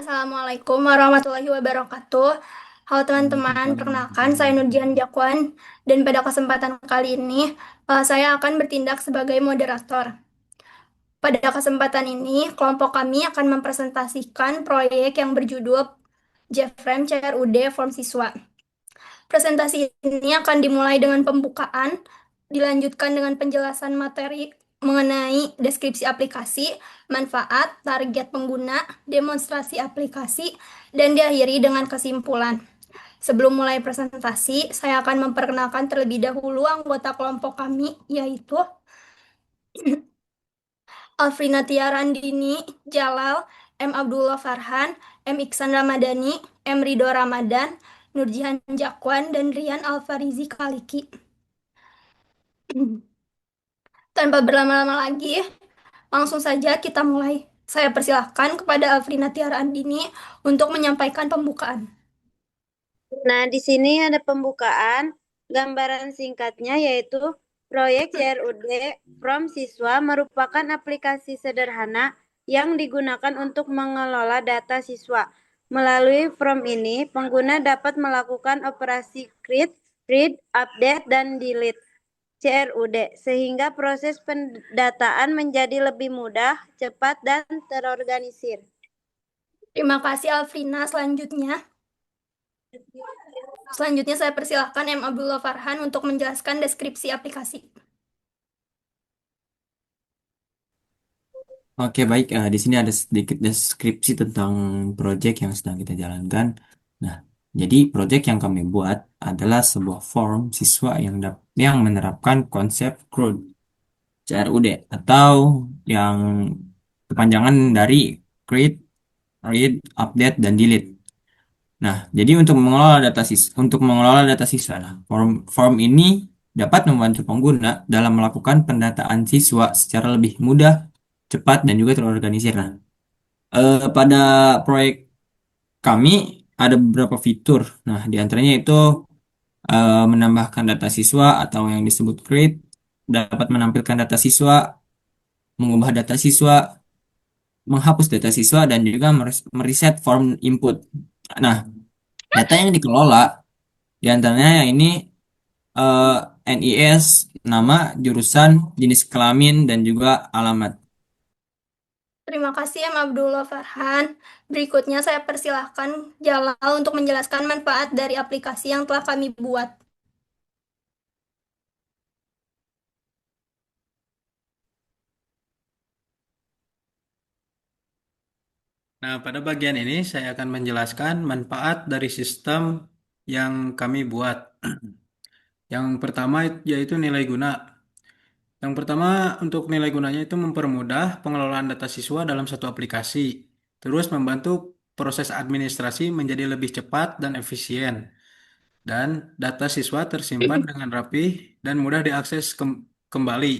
Assalamualaikum warahmatullahi wabarakatuh. Halo teman-teman, perkenalkan saya Nurjihan Jakwan dan pada kesempatan kali ini saya akan bertindak sebagai moderator. Pada kesempatan ini, kelompok kami akan mempresentasikan proyek yang berjudul JFRAM CRUD Form Siswa. Presentasi ini akan dimulai dengan pembukaan, dilanjutkan dengan penjelasan materi mengenai deskripsi aplikasi, manfaat, target pengguna, demonstrasi aplikasi, dan diakhiri dengan kesimpulan. Sebelum mulai presentasi, saya akan memperkenalkan terlebih dahulu anggota kelompok kami, yaitu Alfrina Tiarandini Jalal, M. Abdullah Farhan, M. Iksan Ramadhani, M. Ridho Ramadan, Nurjihan Jakwan, dan Rian Alfarizi Kaliki. Tanpa berlama-lama lagi, langsung saja kita mulai. Saya persilahkan kepada Alfrina Tiara Andini untuk menyampaikan pembukaan. Nah, di sini ada pembukaan. Gambaran singkatnya yaitu proyek CRUD From Siswa merupakan aplikasi sederhana yang digunakan untuk mengelola data siswa. Melalui From ini, pengguna dapat melakukan operasi create, read, update, dan delete CRUD sehingga proses pendataan menjadi lebih mudah, cepat, dan terorganisir. Terima kasih Alfrina. Selanjutnya saya persilahkan M. Abdullah Farhan untuk menjelaskan deskripsi aplikasi. Oke, baik. Di sini ada sedikit deskripsi tentang proyek yang sedang kita jalankan. Nah, jadi proyek yang kami buat adalah sebuah form siswa yang menerapkan konsep CRUD atau yang kepanjangan dari Create, Read, Update, dan Delete. Nah, jadi untuk mengelola data siswa, nah, form ini dapat membantu pengguna dalam melakukan pendataan siswa secara lebih mudah, cepat, dan juga terorganisir. Nah, pada proyek kami ada beberapa fitur. Nah, di antaranya itu menambahkan data siswa atau yang disebut create, dapat menampilkan data siswa, mengubah data siswa, menghapus data siswa, dan juga mereset form input. Nah, data yang dikelola di antaranya yang ini eh, NIS, nama, jurusan, jenis kelamin, dan juga alamat. Terima kasih M. Abdullah Farhan. Berikutnya saya persilahkan Jalal untuk menjelaskan manfaat dari aplikasi yang telah kami buat. Nah, pada bagian ini saya akan menjelaskan manfaat dari sistem yang kami buat. Yang pertama yaitu nilai guna. Yang pertama untuk nilai gunanya itu mempermudah pengelolaan data siswa dalam satu aplikasi. Terus membantu proses administrasi menjadi lebih cepat dan efisien. Dan data siswa tersimpan dengan rapi dan mudah diakses kembali.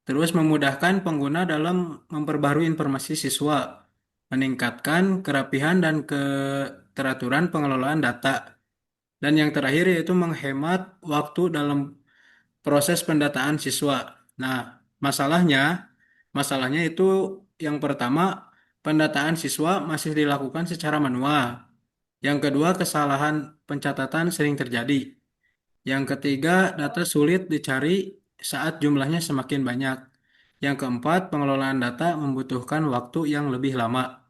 Terus memudahkan pengguna dalam memperbarui informasi siswa, meningkatkan kerapihan dan keteraturan pengelolaan data. Dan yang terakhir yaitu menghemat waktu dalam proses pendataan siswa. Nah, masalahnya, masalahnya itu yang pertama, pendataan siswa masih dilakukan secara manual. Yang kedua, kesalahan pencatatan sering terjadi. Yang ketiga, data sulit dicari saat jumlahnya semakin banyak. Yang keempat, pengelolaan data membutuhkan waktu yang lebih lama.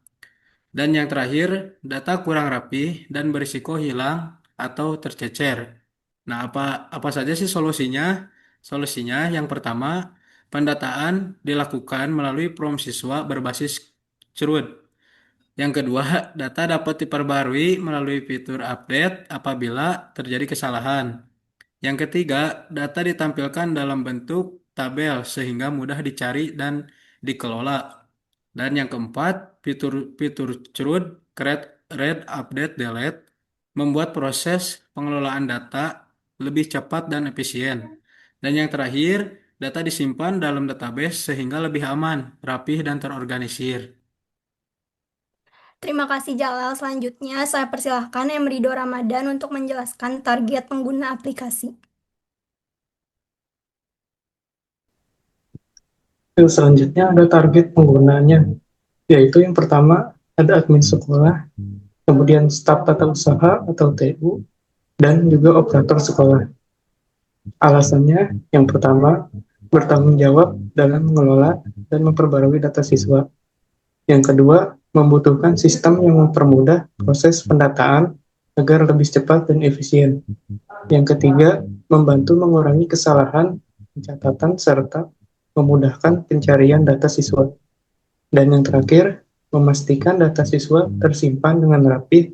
Dan yang terakhir, data kurang rapi dan berisiko hilang atau tercecer. Nah, apa saja sih solusinya? Solusinya yang pertama, pendataan dilakukan melalui prompt siswa berbasis CRUD. Yang kedua, data dapat diperbarui melalui fitur update apabila terjadi kesalahan. Yang ketiga, data ditampilkan dalam bentuk tabel sehingga mudah dicari dan dikelola. Dan yang keempat, fitur CRUD, Create, Read, Update, Delete, membuat proses pengelolaan data lebih cepat dan efisien. Dan yang terakhir, data disimpan dalam database sehingga lebih aman, rapih, dan terorganisir. Terima kasih Jalal. Selanjutnya saya persilahkan M. Ridho Ramadan untuk menjelaskan target pengguna aplikasi. Selanjutnya ada target penggunanya, yaitu yang pertama ada admin sekolah, kemudian staf tata usaha atau TU, dan juga operator sekolah. Alasannya, yang pertama, bertanggung jawab dalam mengelola dan memperbarui data siswa. Yang kedua, membutuhkan sistem yang mempermudah proses pendataan agar lebih cepat dan efisien. Yang ketiga, membantu mengurangi kesalahan, pencatatan, serta memudahkan pencarian data siswa. Dan yang terakhir, memastikan data siswa tersimpan dengan rapi,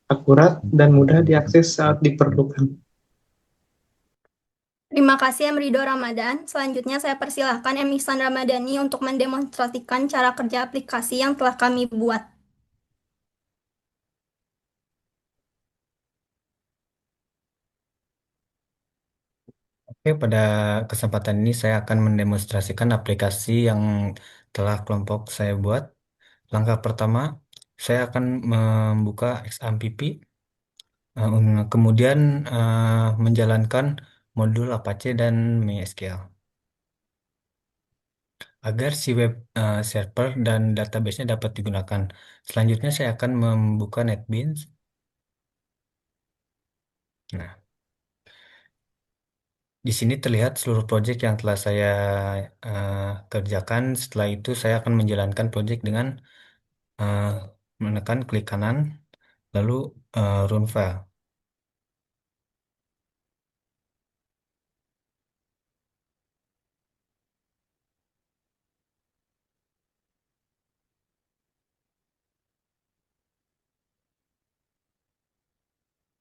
akurat, dan mudah diakses saat diperlukan. Terima kasih M. Ridho Ramadan. Selanjutnya saya persilahkan M. Ihsan Ramadhani untuk mendemonstrasikan cara kerja aplikasi yang telah kami buat. Oke, pada kesempatan ini saya akan mendemonstrasikan aplikasi yang telah kelompok saya buat. Langkah pertama, saya akan membuka XAMPP, kemudian menjalankan modul Apache dan MySQL. Agar si web server dan database-nya dapat digunakan. Selanjutnya saya akan membuka NetBeans. Nah, di sini terlihat seluruh project yang telah saya eh, kerjakan. Setelah itu saya akan menjalankan project dengan eh, menekan klik kanan, lalu run file.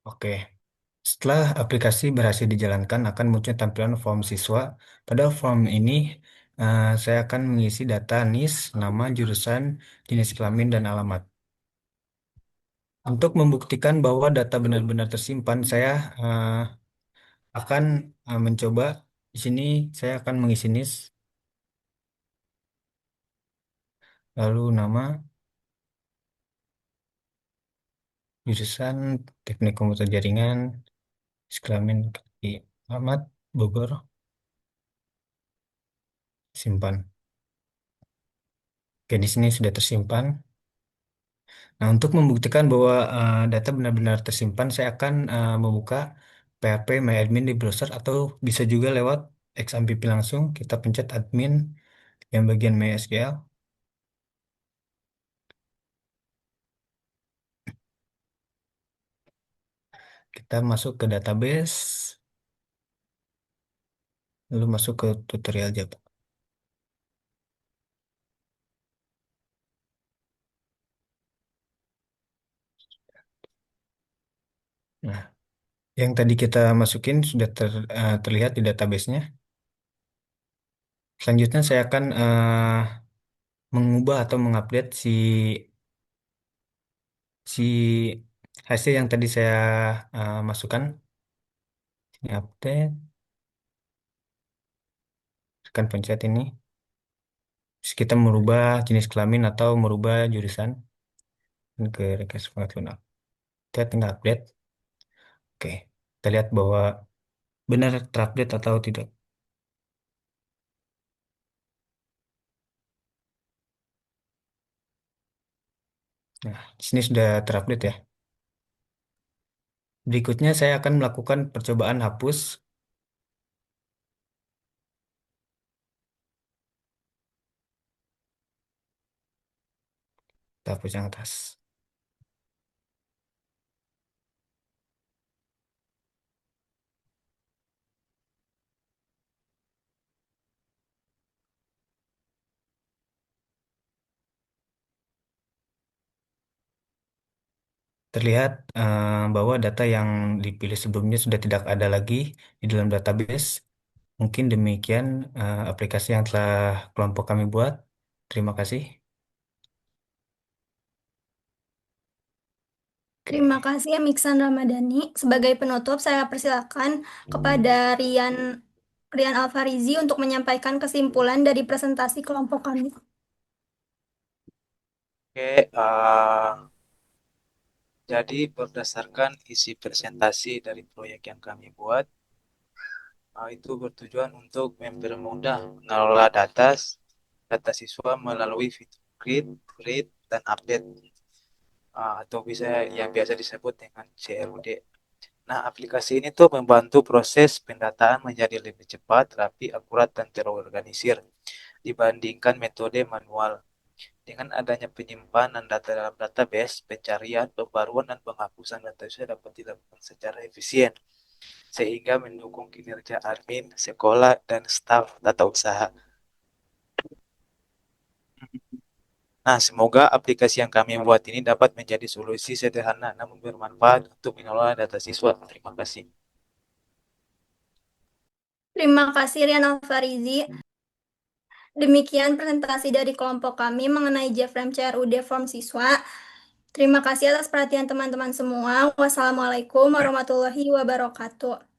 Oke. Setelah aplikasi berhasil dijalankan, akan muncul tampilan form siswa. Pada form ini, saya akan mengisi data NIS, nama, jurusan, jenis kelamin, dan alamat. Untuk membuktikan bahwa data benar-benar tersimpan, saya akan mencoba. Di sini saya akan mengisi NIS, lalu nama, jurusan, teknik komputer jaringan, jenis kelamin, alamat, Bogor, simpan. Oke, di sini sudah tersimpan. Nah, untuk membuktikan bahwa data benar-benar tersimpan, saya akan membuka PHP MyAdmin di browser atau bisa juga lewat XAMPP langsung. Kita pencet admin yang bagian MySQL. Kita masuk ke database, lalu masuk ke tutorial Java. Nah, yang tadi kita masukin sudah terlihat di database-nya. Selanjutnya saya akan mengubah atau mengupdate si hasil yang tadi saya masukkan. Ini update, tekan pencet ini. Terus kita merubah jenis kelamin atau merubah jurusan ke request pengaduan. Kita tinggal update. Oke, kita lihat bahwa benar terupdate atau tidak. Nah, di sini sudah terupdate ya. Berikutnya saya akan melakukan percobaan hapus. Kita hapus yang atas. Terlihat bahwa data yang dipilih sebelumnya sudah tidak ada lagi di dalam database. Mungkin demikian aplikasi yang telah kelompok kami buat. Terima kasih. Terima kasih M. Ihsan Ramadhani. Sebagai penutup, saya persilakan kepada Rian Alfarizi untuk menyampaikan kesimpulan dari presentasi kelompok kami. Oke, jadi berdasarkan isi presentasi dari proyek yang kami buat, itu bertujuan untuk mempermudah mengelola data siswa melalui fitur create, read, dan update. atau bisa yang biasa disebut dengan CRUD. Nah, aplikasi ini tuh membantu proses pendataan menjadi lebih cepat, rapi, akurat, dan terorganisir dibandingkan metode manual. Dengan adanya penyimpanan data dalam database, pencarian, pembaruan, dan penghapusan data itu dapat dilakukan secara efisien, sehingga mendukung kinerja admin, sekolah, dan staf tata usaha. Nah, semoga aplikasi yang kami buat ini dapat menjadi solusi sederhana namun bermanfaat untuk mengelola data siswa. Terima kasih. Terima kasih Rian Alfarizi. Demikian presentasi dari kelompok kami mengenai JFrame CRUD Form Siswa. Terima kasih atas perhatian teman-teman semua. Wassalamualaikum warahmatullahi wabarakatuh.